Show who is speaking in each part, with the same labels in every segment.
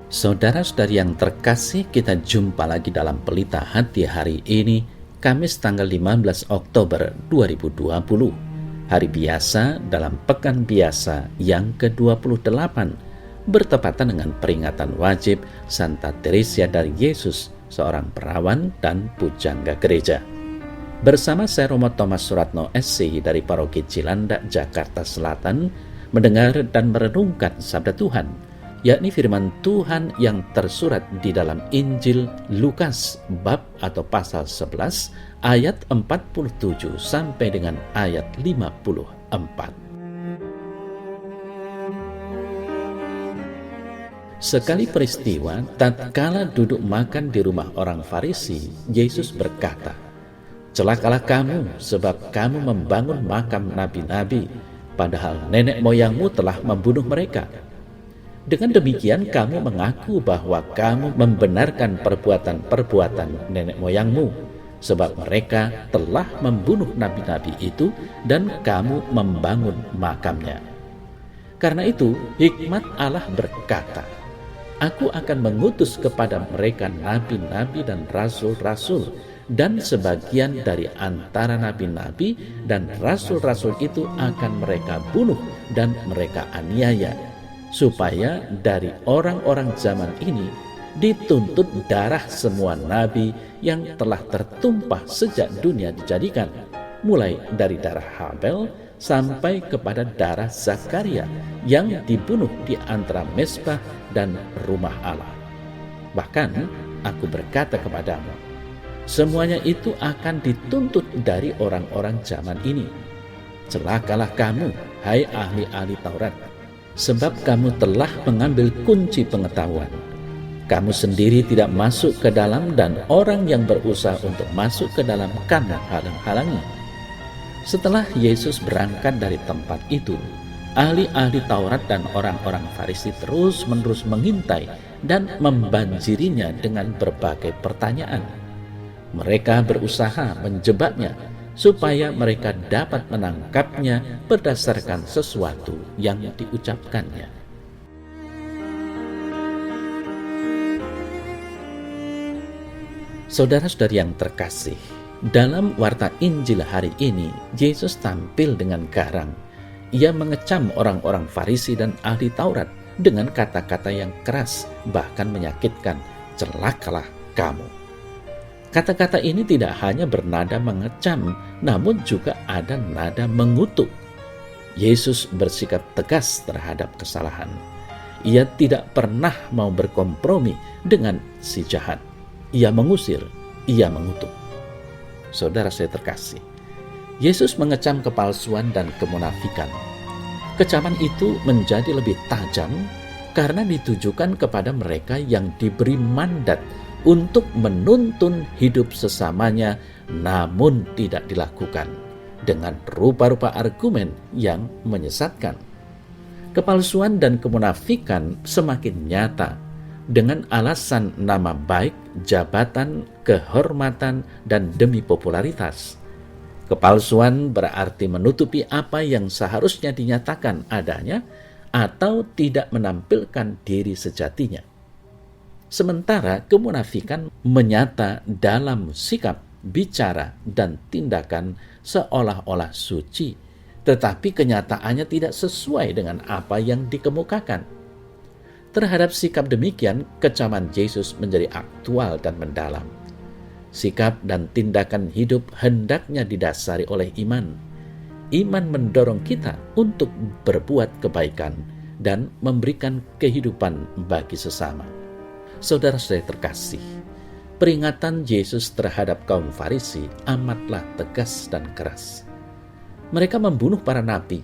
Speaker 1: Saudara-saudari yang terkasih, kita jumpa lagi dalam Pelita Hati hari ini, Kamis tanggal 15 Oktober 2020. Hari biasa dalam pekan biasa yang ke-28, bertepatan dengan peringatan wajib Santa Teresia dari Yesus, seorang perawan dan pujangga gereja. Bersama saya Romo Thomas Suratno SC dari Paroki Cilandak, Jakarta Selatan, mendengar dan merenungkan sabda Tuhan, yakni firman Tuhan yang tersurat di dalam Injil Lukas bab atau pasal 11 ayat 47 sampai dengan ayat 54. Sekali peristiwa, tatkala duduk makan di rumah orang Farisi, Yesus berkata, "Celakalah kamu, sebab kamu membangun makam nabi-nabi, padahal nenek moyangmu telah membunuh mereka. Dengan demikian kamu mengaku bahwa kamu membenarkan perbuatan-perbuatan nenek moyangmu, sebab mereka telah membunuh nabi-nabi itu dan kamu membangun makamnya. Karena itu hikmat Allah berkata, Aku akan mengutus kepada mereka nabi-nabi dan rasul-rasul, dan sebagian dari antara nabi-nabi dan rasul-rasul itu akan mereka bunuh dan mereka aniaya, supaya dari orang-orang zaman ini dituntut darah semua nabi yang telah tertumpah sejak dunia dijadikan, mulai dari darah Habel sampai kepada darah Zakaria yang dibunuh di antara mezbah dan rumah Allah. Bahkan aku berkata kepadamu, semuanya itu akan dituntut dari orang-orang zaman ini. Celakalah kamu, hai ahli-ahli Taurat, sebab kamu telah mengambil kunci pengetahuan. Kamu sendiri tidak masuk ke dalam, dan orang yang berusaha untuk masuk ke dalam kamu halang-halangi." Setelah Yesus berangkat dari tempat itu, ahli-ahli Taurat dan orang-orang Farisi terus-menerus mengintai dan membanjirinya dengan berbagai pertanyaan. Mereka berusaha menjebaknya supaya mereka dapat menangkapnya berdasarkan sesuatu yang diucapkannya. Saudara-saudari yang terkasih, dalam warta Injil hari ini, Yesus tampil dengan garang. Ia mengecam orang-orang Farisi dan ahli Taurat dengan kata-kata yang keras, bahkan menyakitkan. "Celakalah kamu." Kata-kata ini tidak hanya bernada mengecam, namun juga ada nada mengutuk. Yesus bersikap tegas terhadap kesalahan. Ia tidak pernah mau berkompromi dengan si jahat. Ia mengusir, ia mengutuk. Saudara saya terkasih, Yesus mengecam kepalsuan dan kemunafikan. Kecaman itu menjadi lebih tajam karena ditujukan kepada mereka yang diberi mandat untuk menuntun hidup sesamanya, namun tidak dilakukan, dengan rupa-rupa argumen yang menyesatkan. Kepalsuan dan kemunafikan semakin nyata dengan alasan nama baik, jabatan, kehormatan, dan demi popularitas. Kepalsuan berarti menutupi apa yang seharusnya dinyatakan adanya atau tidak menampilkan diri sejatinya. Sementara kemunafikan menyata dalam sikap, bicara, dan tindakan seolah-olah suci, tetapi kenyataannya tidak sesuai dengan apa yang dikemukakan. Terhadap sikap demikian, kecaman Yesus menjadi aktual dan mendalam. Sikap dan tindakan hidup hendaknya didasari oleh iman. Iman mendorong kita untuk berbuat kebaikan dan memberikan kehidupan bagi sesama. Saudara-saudara terkasih, peringatan Yesus terhadap kaum Farisi amatlah tegas dan keras. Mereka membunuh para nabi,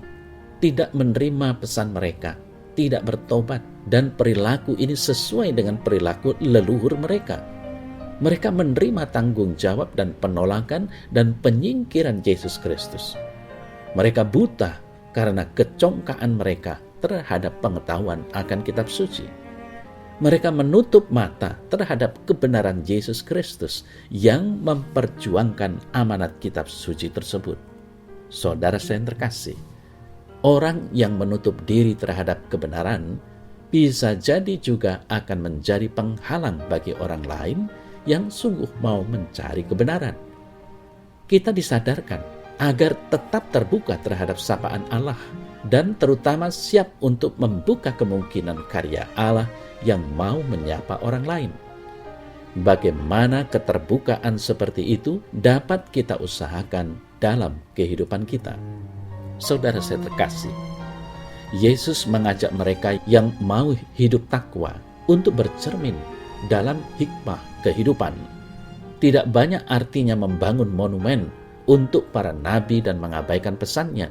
Speaker 1: tidak menerima pesan mereka, tidak bertobat, dan perilaku ini sesuai dengan perilaku leluhur mereka. Mereka menerima tanggung jawab dan penolakan dan penyingkiran Yesus Kristus. Mereka buta karena kecongkaan mereka terhadap pengetahuan akan kitab suci. Mereka menutup mata terhadap kebenaran Yesus Kristus yang memperjuangkan amanat kitab suci tersebut. Saudara saya yang terkasih, orang yang menutup diri terhadap kebenaran bisa jadi juga akan menjadi penghalang bagi orang lain yang sungguh mau mencari kebenaran. Kita disadarkan agar tetap terbuka terhadap sapaan Allah dan terutama siap untuk membuka kemungkinan karya Allah yang mau menyapa orang lain. Bagaimana keterbukaan seperti itu dapat kita usahakan dalam kehidupan kita? Saudara saya terkasih, Yesus mengajak mereka yang mau hidup takwa untuk bercermin dalam hikmah kehidupan. Tidak banyak artinya membangun monumen untuk para nabi dan mengabaikan pesannya.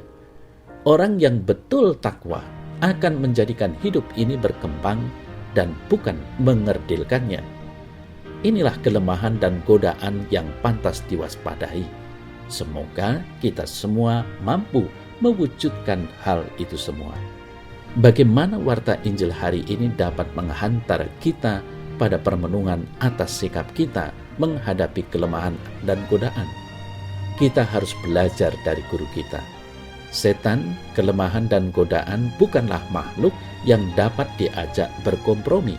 Speaker 1: Orang yang betul takwa akan menjadikan hidup ini berkembang dan bukan mengerdilkannya. Inilah kelemahan dan godaan yang pantas diwaspadai. Semoga kita semua mampu mewujudkan hal itu semua. Bagaimana warta Injil hari ini dapat menghantar kita pada permenungan atas sikap kita menghadapi kelemahan dan godaan? Kita harus belajar dari guru kita. Setan, kelemahan, dan godaan bukanlah makhluk yang dapat diajak berkompromi.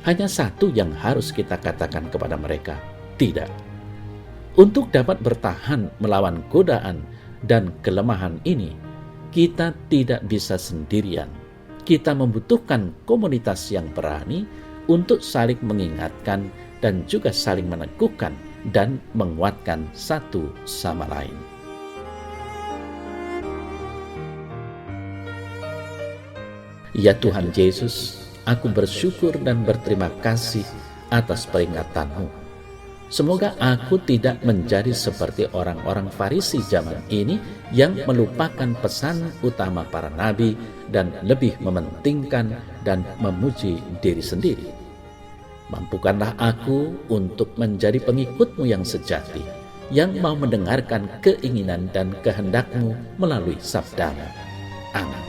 Speaker 1: Hanya satu yang harus kita katakan kepada mereka, tidak. Untuk dapat bertahan melawan godaan dan kelemahan ini, kita tidak bisa sendirian. Kita membutuhkan komunitas yang berani untuk saling mengingatkan dan juga saling meneguhkan dan menguatkan satu sama lain. Ya Tuhan Yesus, aku bersyukur dan berterima kasih atas peringatanmu. Semoga aku tidak menjadi seperti orang-orang Farisi zaman ini yang melupakan pesan utama para nabi dan lebih mementingkan dan memuji diri sendiri. Mampukanlah aku untuk menjadi pengikutmu yang sejati, yang mau mendengarkan keinginan dan kehendakmu melalui sabdamu. Amin.